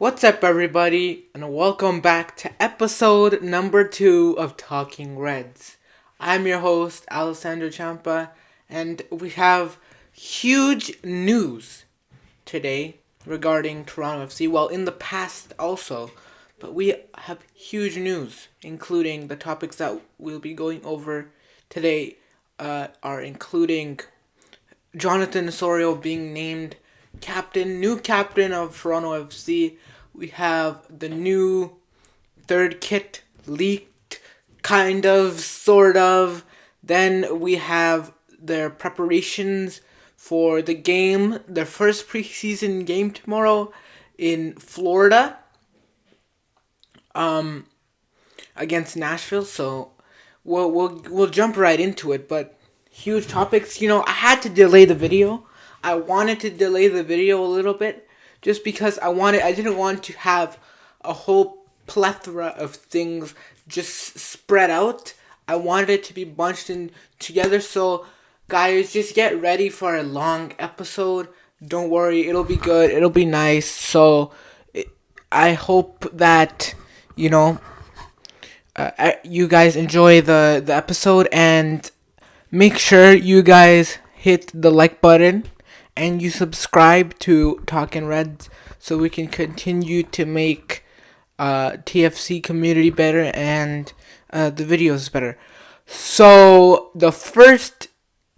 What's up, everybody, and welcome back to episode number 2 of Talking Reds. I'm your host, Alessandro Ciampa, and we have huge news today regarding Toronto FC. Well, in the past also, but we have huge news, including the topics that we'll be going over today are including Jonathan Osorio being named new captain of Toronto FC. We have the new third kit leaked, kind of, sort of. Then we have their preparations for the game, their first preseason game tomorrow in Florida, against Nashville. So we'll jump right into it. But huge topics. I had to delay the video. I wanted to delay the video a little bit just because I didn't want to have a whole plethora of things just spread out. I wanted it to be bunched in together. So guys, just get ready for a long episode. Don't worry, it'll be good. It'll be nice. So I hope that you guys enjoy the episode, and make sure you guys hit the like button and you subscribe to Talkin' Reds so we can continue to make TFC community better and the videos better. So the first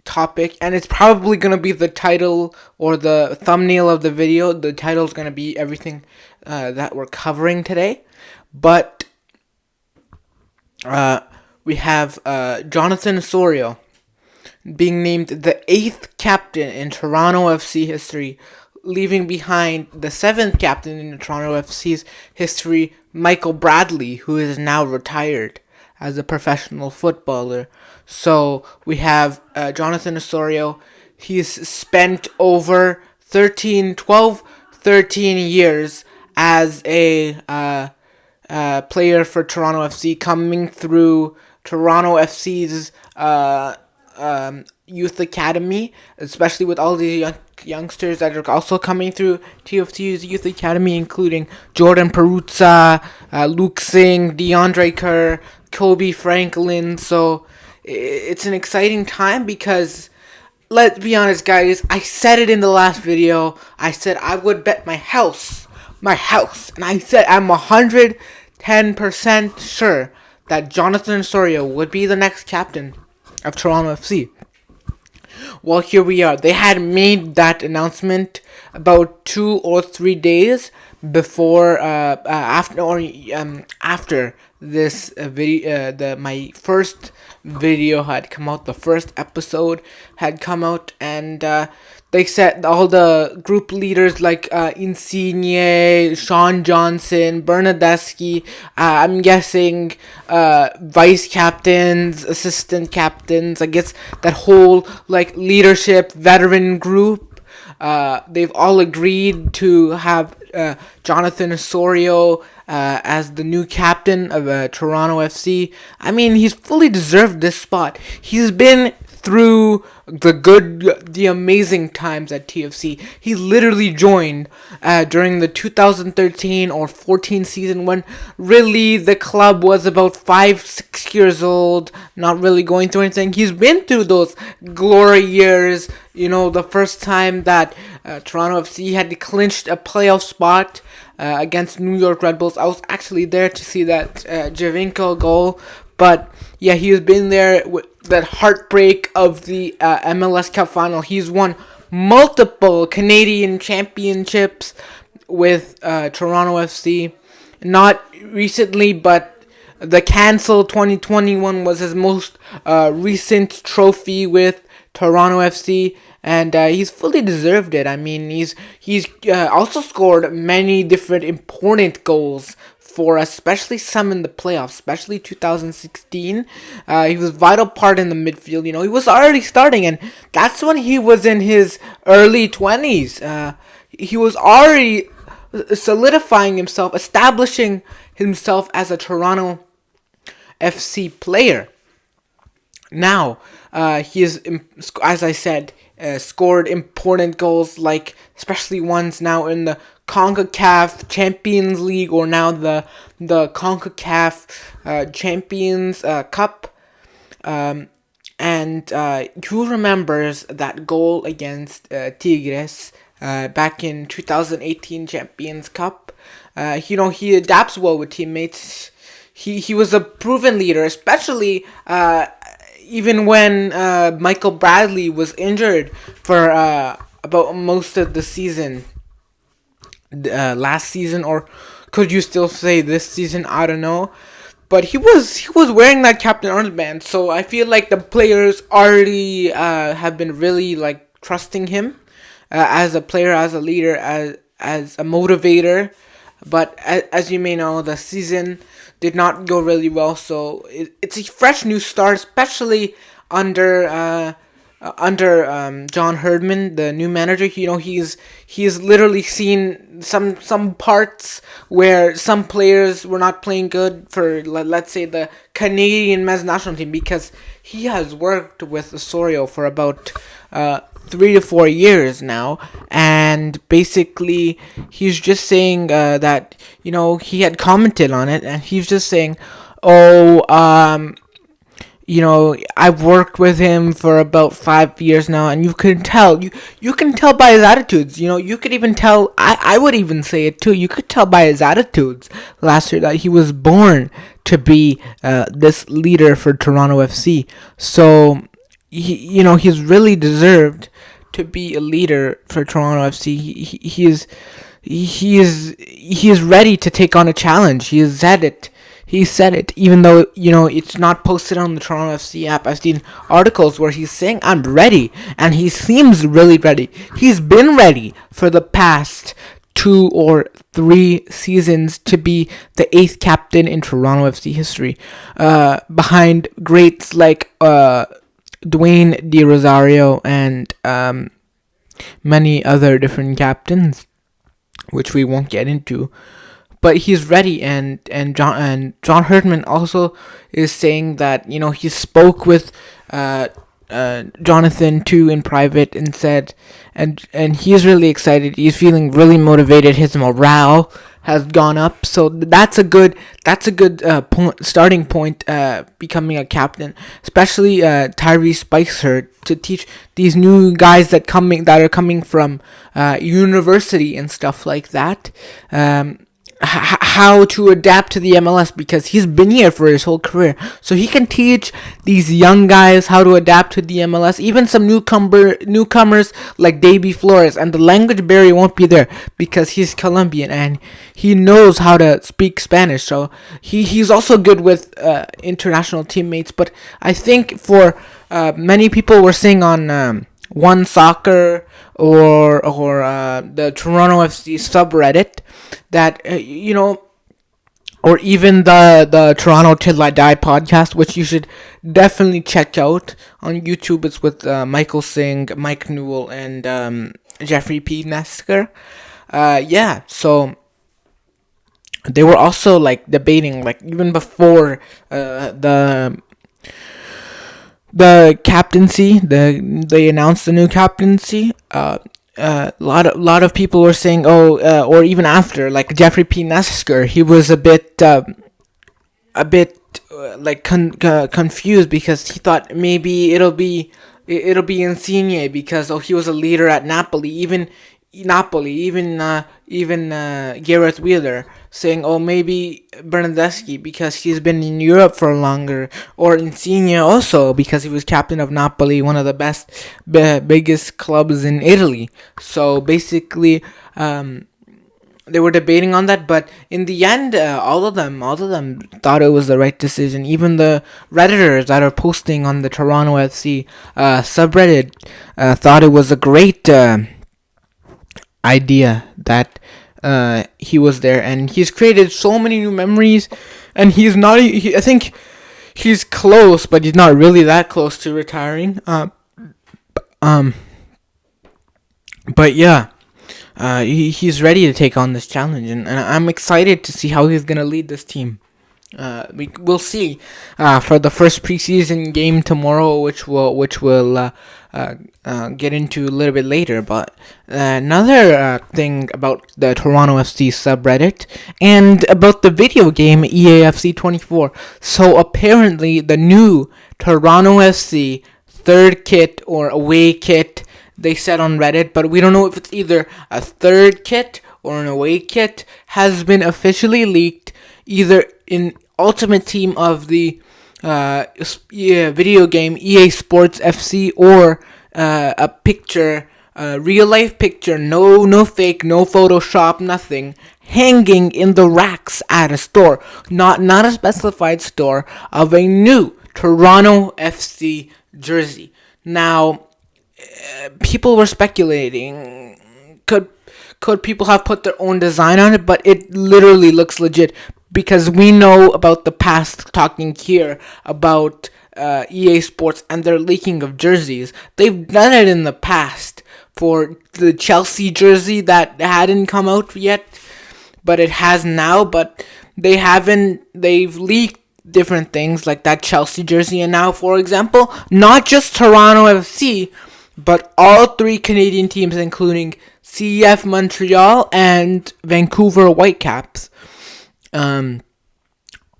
topic, and it's probably going to be the title or the thumbnail of the video. The title is going to be everything that we're covering today. But we have Jonathan Osorio being named the 8th captain in Toronto FC history, leaving behind the 7th captain in Toronto FC's history, Michael Bradley, who is now retired as a professional footballer. So we have Jonathan Osorio. He's spent over 13 years as a player for Toronto FC, coming through Toronto FC's youth academy, especially with all these youngsters that are also coming through TFC's youth academy, including Jordan Peruzza, Luke Singh, DeAndre Kerr, Kobe Franklin. So it's an exciting time because, let's be honest, guys, I said it in the last video. I said I would bet my house, and I said I'm 110% sure that Jonathan Osorio would be the next captain of Toronto FC. Well, here we are. They had made that announcement about 2 or 3 days before, after this video. My first video had come out. The first episode had come out, and they said all the group leaders like Insigne, Sean Johnson, Bernadeschi, I'm guessing vice captains, assistant captains, I guess that whole leadership veteran group, they've all agreed to have Jonathan Osorio as the new captain of Toronto FC. I mean, he's fully deserved this spot. He's been through the amazing times at TFC. He literally joined during the 2013 or 14 season when really the club was about 5-6 years old, not really going through anything. He's been through those glory years. The first time that Toronto FC had clinched a playoff spot against New York Red Bulls. I was actually there to see that Javinko goal. But yeah, he's been there with that heartbreak of the MLS Cup final. He's won multiple Canadian championships with Toronto FC. Not recently, but the cancelled 2021 was his most recent trophy with Toronto FC. And he's fully deserved it. I mean, he's also scored many different important goals for us, especially some in the playoffs, especially 2016. He was a vital part in the midfield. He was already starting, and that's when he was in his early 20s. He was already solidifying himself, establishing himself as a Toronto FC player. Now, he is, as I said, scored important goals like especially ones now in the CONCACAF Champions League, or now the CONCACAF Champions Cup. And who remembers that goal against Tigres back in 2018 Champions Cup? He adapts well with teammates. He was a proven leader, especially even when Michael Bradley was injured for about most of the season. Last season, or could you still say this season? I don't know. But he was wearing that captain armband, so I feel like the players already have been really like trusting him as a player, as a leader, as a motivator. But as you may know, the season did not go really well, so it's a fresh new start, especially under John Herdman, the new manager. He's literally seen some parts where some players were not playing good for, let's say, the Canadian men's national team, because he has worked with Osorio for about 3 to 4 years now, and basically he's just saying that he had commented on it, and he's just saying, oh, I've worked with him for about 5 years now, and you can tell, you can tell by his attitudes. You could even tell, I would even say it too, you could tell by his attitudes last year that he was born to be this leader for Toronto FC. So, he's really deserved to be a leader for Toronto FC. He is ready to take on a challenge. He has said it. He said it, even though, it's not posted on the Toronto FC app. I've seen articles where he's saying, I'm ready, and he seems really ready. He's been ready for the past 2 or 3 seasons to be the 8th captain in Toronto FC history, behind greats like Dwayne De Rosario and many other different captains, which we won't get into. But he's ready, and John Herdman also is saying that he spoke with Jonathan too in private, and said, and he's really excited. He's feeling really motivated. His morale has gone up, so that's a good starting point, becoming a captain, especially Tyrese Spicer, to teach these new guys that are coming from university and stuff like that. How to adapt to the MLS, because he's been here for his whole career, so he can teach these young guys how to adapt to the MLS, even some newcomers like Davy Flores, and the language barrier won't be there because he's Colombian and he knows how to speak Spanish, so he's also good with international teammates. But I think for many people were saying on One Soccer or the Toronto FC subreddit that or even the Toronto Till I Die podcast, which you should definitely check out on YouTube. It's with Michael Singh, Mike Newell, and Jeffrey P. Nesker. So they were also like debating, like even before the captaincy, they announced the new captaincy. A lot of people were saying, or even after, like Jeffrey P. Nesker, he was a bit confused, because he thought maybe it'll be Insigne, because he was a leader at Napoli, even Gareth Wheeler saying, maybe Bernardeschi, because he's been in Europe for longer, or Insigne also because he was captain of Napoli, one of the biggest clubs in Italy. So basically, they were debating on that, but in the end, all of them thought it was the right decision. Even the Redditors that are posting on the Toronto FC subreddit thought it was a great idea that he was there, and he's created so many new memories, and I think he's close, but he's not really that close to retiring. But yeah, he's ready to take on this challenge, and I'm excited to see how he's gonna lead this team. We will see for the first preseason game tomorrow, which we'll get into a little bit later. But another thing about the Toronto FC subreddit and about the video game EAFC 24. So apparently, the new Toronto FC third kit or away kit, they said on Reddit, but we don't know if it's either a third kit or an away kit, has been officially leaked either in Ultimate Team of the video game EA Sports FC, or a picture, real life picture, no fake, no Photoshop, nothing, hanging in the racks at a store, not a specified store, of a new Toronto FC jersey. Now, people were speculating, could people have put their own design on it? But it literally looks legit, because we know about the past, talking here about EA Sports and their leaking of jerseys. They've done it in the past for the Chelsea jersey that hadn't come out yet, but it has now. But they've leaked different things like that Chelsea jersey, and now, for example, not just Toronto FC, but all three Canadian teams, including CF Montreal and Vancouver Whitecaps.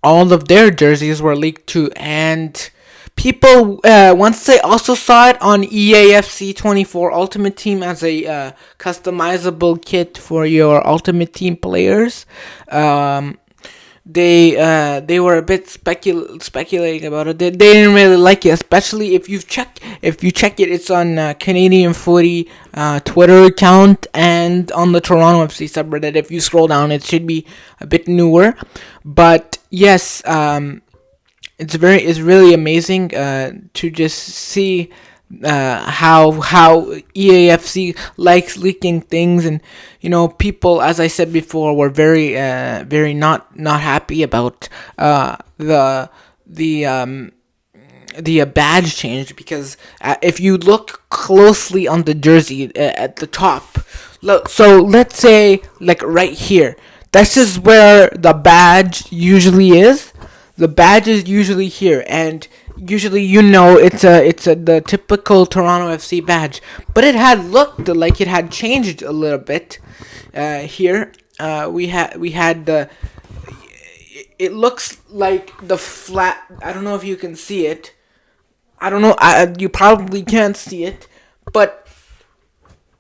All of their jerseys were leaked too, and people, once they also saw it on EAFC 24 Ultimate Team as a customizable kit for your Ultimate Team players, they were a bit speculating about it. They didn't really like it, especially if you check it. It's on Canadian Footy Twitter account and on the Toronto FC subreddit. If you scroll down, it should be a bit newer. But yes, it's really amazing to just see how EAFC likes leaking things. And people, as I said before, were very not happy about the badge change, because if you look closely on the jersey at the top, look, so let's say like right here, this is where the badge usually is. The badge is usually here, and usually it's the typical Toronto FC badge, but it had looked like it had changed a little bit. Here we had the. It looks like the flat. I don't know if you can see it. I don't know. You probably can't see it, but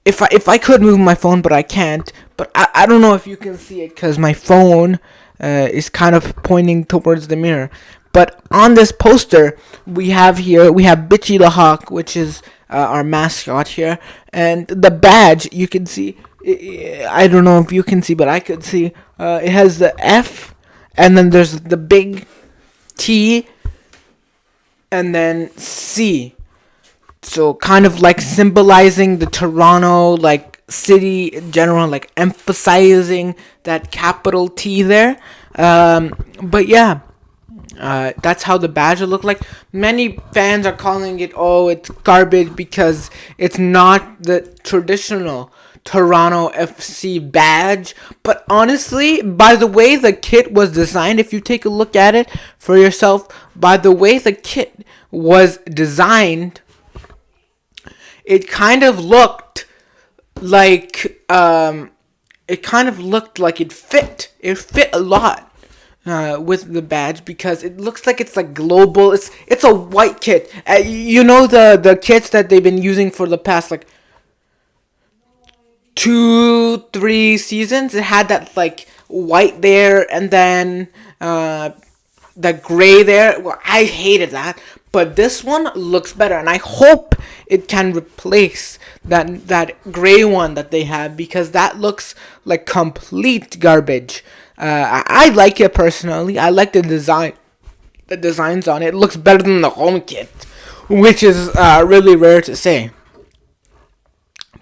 if I could move my phone, but I can't. But I don't know if you can see it because my phone is kind of pointing towards the mirror. But on this poster we have Bitchy the Hawk, which is our mascot here, and the badge you can see. I don't know if you can see, but I could see. It has the F, and then there's the big T, and then C. So kind of like symbolizing the Toronto like city in general, like emphasizing that capital T there. But yeah, that's how the badge will look like. Many fans are calling it, it's garbage because it's not the traditional Toronto FC badge. But honestly, by the way the kit was designed, if you take a look at it for yourself, by the way the kit was designed, it kind of looked like it fit. It fit a lot with the badge, because it looks like it's like global. It's a white kit. The kits that they've been using for the past like 2-3 seasons. It had that like white there, and then the gray there. Well, I hated that, but this one looks better, and I hope it can replace that gray one that they have, because that looks like complete garbage. I like it personally. I like the designs on it. It looks better than the home kit, which is really rare to say.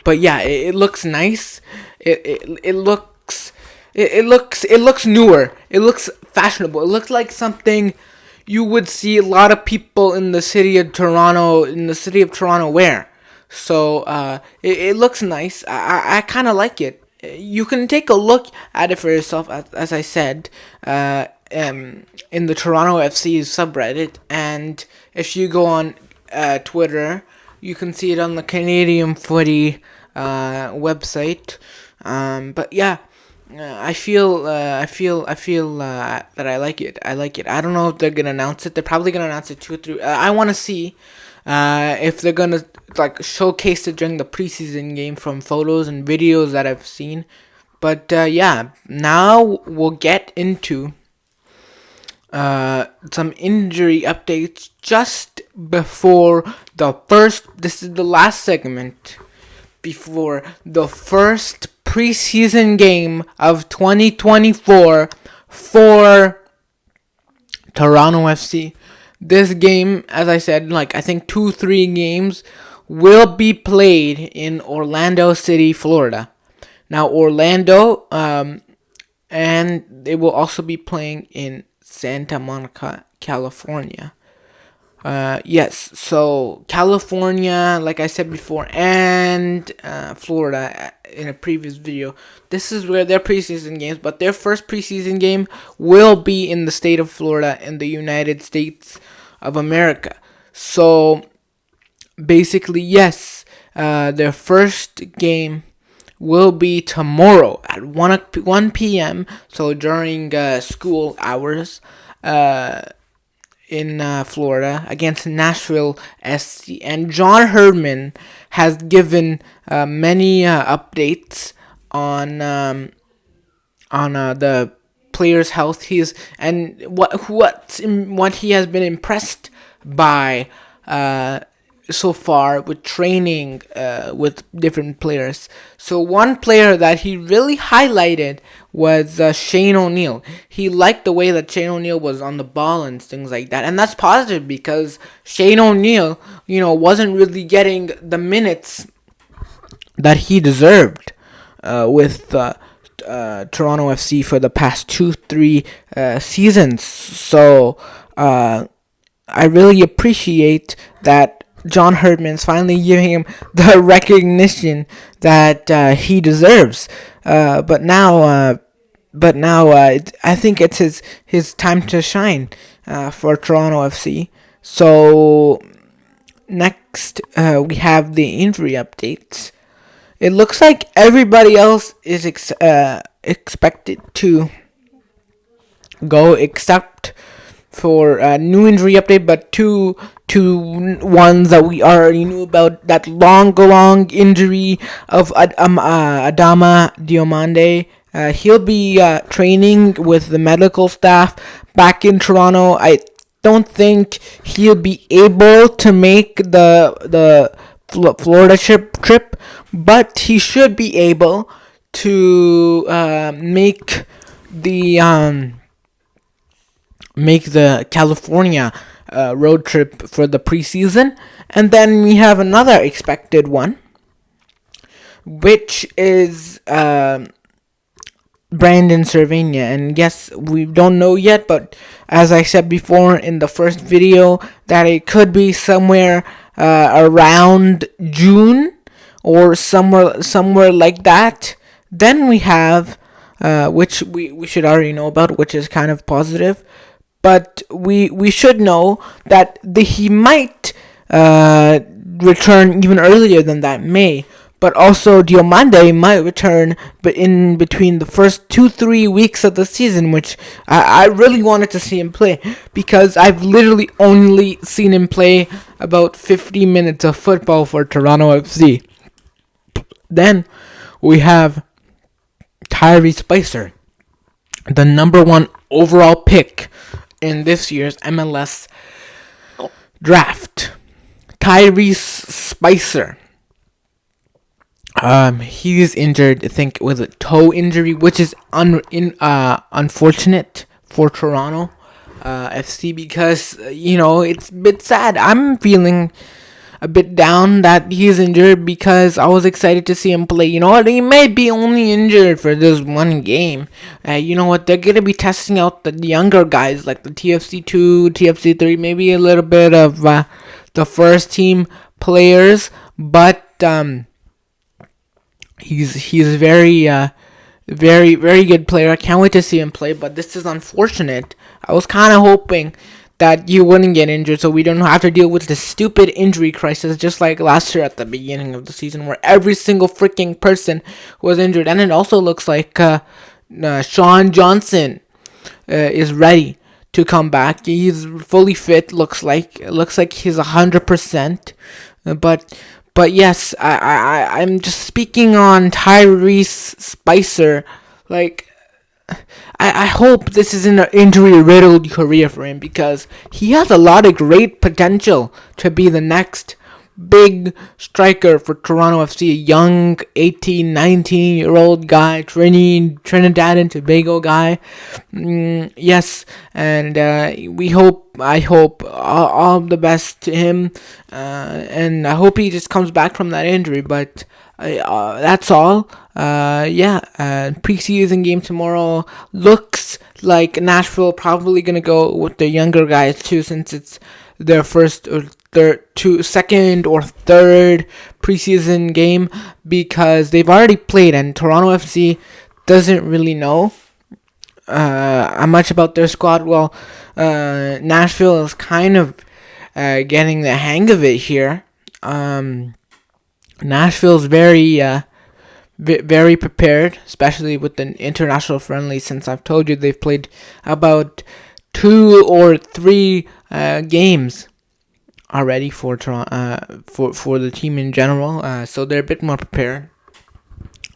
But yeah, it looks nice. It looks newer. It looks fashionable. It looks like something you would see a lot of people in the city of Toronto wear. So it looks nice. I kind of like it. You can take a look at it for yourself. As I said, in the Toronto FC subreddit, and if you go on Twitter, you can see it on the Canadian Footy website. But yeah, I feel that I like it. I don't know if they're gonna announce it. They're probably gonna announce it 2 or 3. I want to see if they're gonna like showcase it during the preseason game from photos and videos that I've seen. But yeah, now we'll get into some injury updates just before the first. This is the last segment before the first preseason game of 2024 for Toronto FC. This game, as I said, like I think 2-3 games will be played in Orlando City, Florida. Now Orlando, and they will also be playing in Santa Monica, California. Yes, so California, like I said before, and Florida in a previous video. This is where their preseason games, but their first preseason game will be in the state of Florida in the United States of America. So basically, yes, their first game will be tomorrow at 1 p.m. So during school hours in Florida against Nashville SC. And John Herdman has given many updates on the player's health. What he has been impressed by so far with training with different players. So one player that he really highlighted was Shane O'Neill. He liked the way that Shane O'Neill was on the ball and things like that, and that's positive because Shane O'Neill, wasn't really getting the minutes that he deserved with Toronto FC for the past 2-3 seasons. So I really appreciate that John Herdman's finally giving him the recognition that he deserves. But now, I think it's his time to shine for Toronto FC. So next, we have the injury updates. It looks like everybody else is expected to go except for a new injury update, but two ones that we already knew about. That long injury of Adama Diomande. He'll be training with the medical staff back in Toronto. I don't think he'll be able to make the Florida trip, but he should be able to make the California road trip for the preseason. And then we have another expected one, which is Brandon Cervania. And yes, we don't know yet, but as I said before in the first video, that it could be somewhere around June or somewhere like that. Then we have which we should already know about, which is kind of positive. But we should know that he might return even earlier than that, May. But also Diomande might return, but in between the first 2-3 weeks of the season, which I really wanted to see him play, because I've literally only seen him play about 50 minutes of football for Toronto FC. Then we have Tyrese Spicer, the number 1 overall pick in this year's MLS draft. Tyrese Spicer. He is injured, I think, with a toe injury, which is unfortunate for Toronto FC, because it's a bit sad. I'm feeling a bit down that he's injured because I was excited to see him play. You know what? He may be only injured for this one game. You know what? They're going to be testing out the younger guys like the TFC2, TFC3, maybe a little bit of the first team players. But he's very Very, very good player. I can't wait to see him play, but this is unfortunate. I was kind of hoping that you wouldn't get injured so we don't have to deal with the stupid injury crisis just like last year at the beginning of the season where every single freaking person was injured. And it also looks like Sean Johnson is ready to come back. He's fully fit. Looks like he's 100%. But yes, I'm just speaking on Tyrese Spicer. Like, I hope this isn't an injury riddled career for him because he has a lot of great potential to be the next big striker for Toronto FC. A young 18, 19-year-old guy, Trinidad and Tobago guy. Yes, and I hope all the best to him, and I hope he just comes back from that injury. But that's all. Preseason game tomorrow. Looks like Nashville probably gonna go with the younger guys too, since it's their second or third preseason game, because they've already played and Toronto FC doesn't really know much about their squad. Well, Nashville is kind of getting the hang of it here. Nashville's very prepared, especially with the international friendly, since I've told you they've played about 2 or 3 games already for for the team in general. So they're a bit more prepared.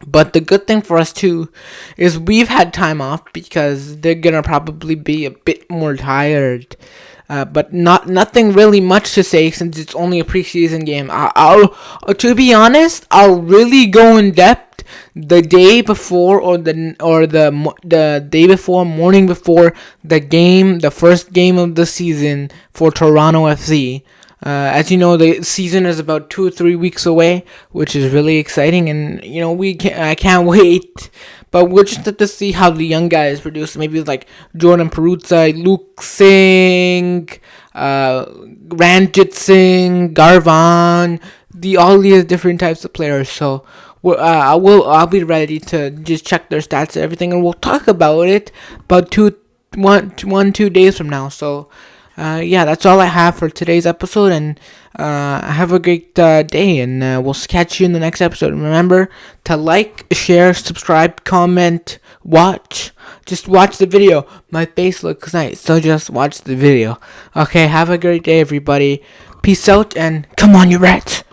But the good thing for us too is we've had time off because they're gonna probably be a bit more tired. But nothing really much to say since it's only a preseason game. I'll to be honest, I'll really go in depth the day before or the day before, morning before the game, the first game of the season for Toronto FC. As you know, the season is about 2 or 3 weeks away, which is really exciting, and I can't wait. But we'll just have to see how the young guys produce. Maybe like Jordan Peruzza, Luke Singh, Ranjit Singh, Garvan, all these different types of players. So I'll be ready to just check their stats and everything, and we'll talk about it about 2 days from now. So. That's all I have for today's episode, and have a great day, and we'll catch you in the next episode. Remember to like, share, subscribe, comment, watch. Just watch the video. My face looks nice, so just watch the video. Okay, have a great day, everybody. Peace out, and come on, you rats!